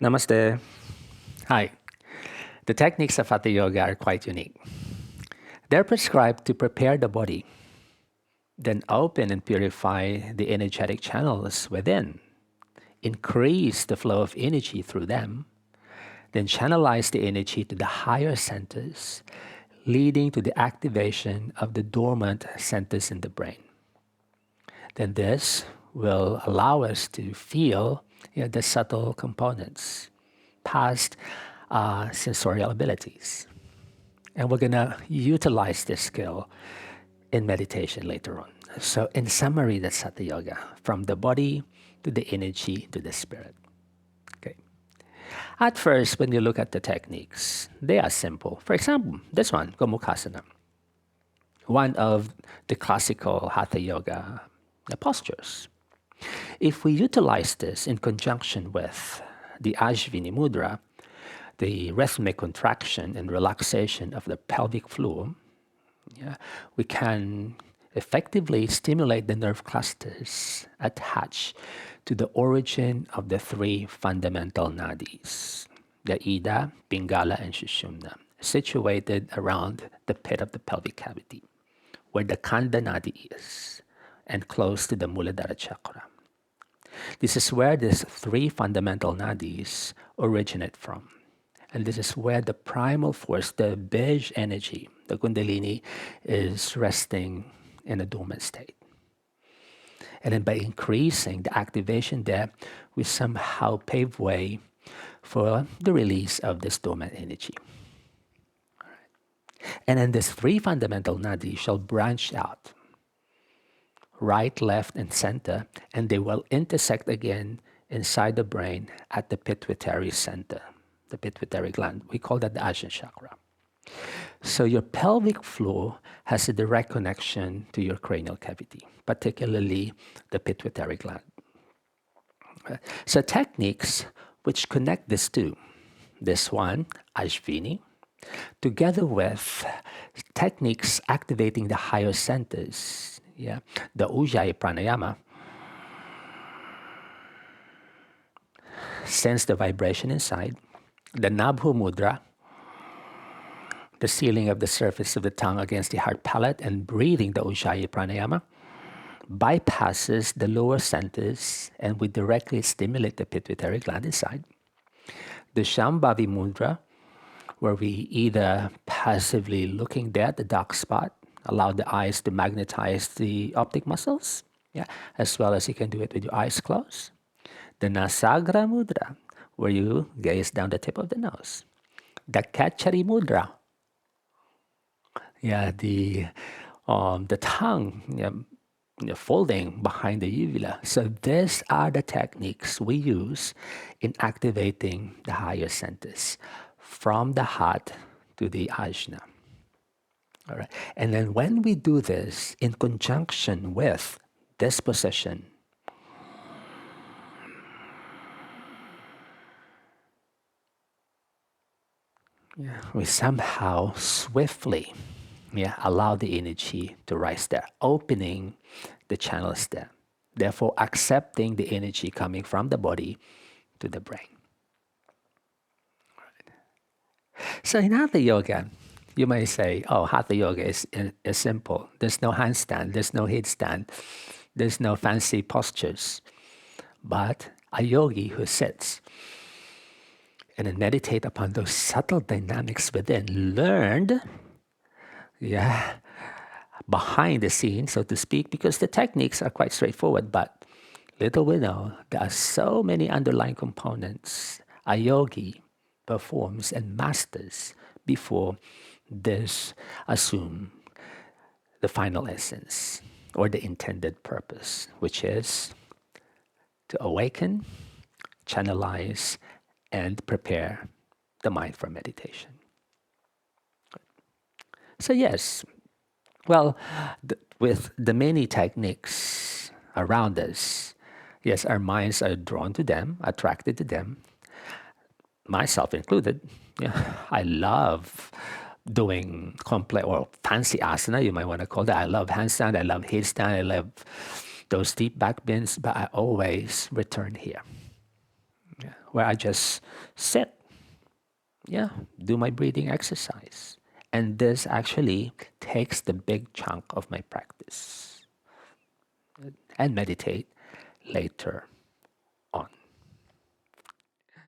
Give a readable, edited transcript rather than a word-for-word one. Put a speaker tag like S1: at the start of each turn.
S1: Namaste. Hi. The techniques of Hatha Yoga are quite unique. They're prescribed to prepare the body, then open and purify the energetic channels within, increase the flow of energy through them, then channelize the energy to the higher centers, leading to the activation of the dormant centers in the brain. Then this will allow us to feel the subtle components, past sensorial abilities. And we're going to utilize this skill in meditation later on. So, in summary, that's Hatha Yoga, from the body to the energy to the spirit. Okay. At first, when you look at the techniques, they are simple. For example, this one, Gomukhasana, one of the classical Hatha Yoga postures. If we utilize this in conjunction with the Ajvini Mudra, the rhythmic contraction and relaxation of the pelvic floor, we can effectively stimulate the nerve clusters attached to the origin of the three fundamental nadis, the Ida, Pingala, and Sushumna, situated around the pit of the pelvic cavity, where the Kanda Nadi is, and close to the Muladhara chakra. This is where these three fundamental nadis originate from. And this is where the primal force, the Bij energy, the Kundalini, is resting in a dormant state. And then by increasing the activation there, we somehow pave way for the release of this dormant energy. All right. And then these three fundamental nadis shall branch out, right, left, and center, and they will intersect again inside the brain at the pituitary center, the pituitary gland. We call that the Ajna chakra. So your pelvic floor has a direct connection to your cranial cavity, particularly the pituitary gland. So techniques which connect these two, this one, Ajvini, together with techniques activating the higher centers, the Ujjayi Pranayama, sense the vibration inside, the Nabhu Mudra, the sealing of the surface of the tongue against the hard palate and breathing the Ujjayi Pranayama, bypasses the lower centers and we directly stimulate the pituitary gland inside. The Shambhavi Mudra, where we either passively looking there at the dark spot, allow the eyes to magnetize the optic muscles, as well as you can do it with your eyes closed. The Nasagra Mudra, where you gaze down the tip of the nose. The Kachari Mudra, the tongue folding behind the uvula. So these are the techniques we use in activating the higher centers, from the heart to the ajna. All right. And then when we do this in conjunction with this position, we somehow swiftly allow the energy to rise there, opening the channels there, therefore accepting the energy coming from the body to the brain. So in Hatha Yoga, you may say, oh, Hatha Yoga is simple. There's no handstand, there's no headstand, there's no fancy postures. But a yogi who sits and then meditate upon those subtle dynamics within, learned, behind the scenes, so to speak, because the techniques are quite straightforward, but little we know, there are so many underlying components a yogi performs and masters before this assume the final essence or the intended purpose, which is to awaken, channelize, and prepare the mind for meditation. So yes, well, with the many techniques around us, yes, our minds are drawn to them, attracted to them, myself included. I love doing complex or fancy asana, you might want to call that. I love handstand, I love headstand, I love those deep back bends, but I always return here. where I just sit, yeah, do my breathing exercise. And this actually takes the big chunk of my practice, and meditate later.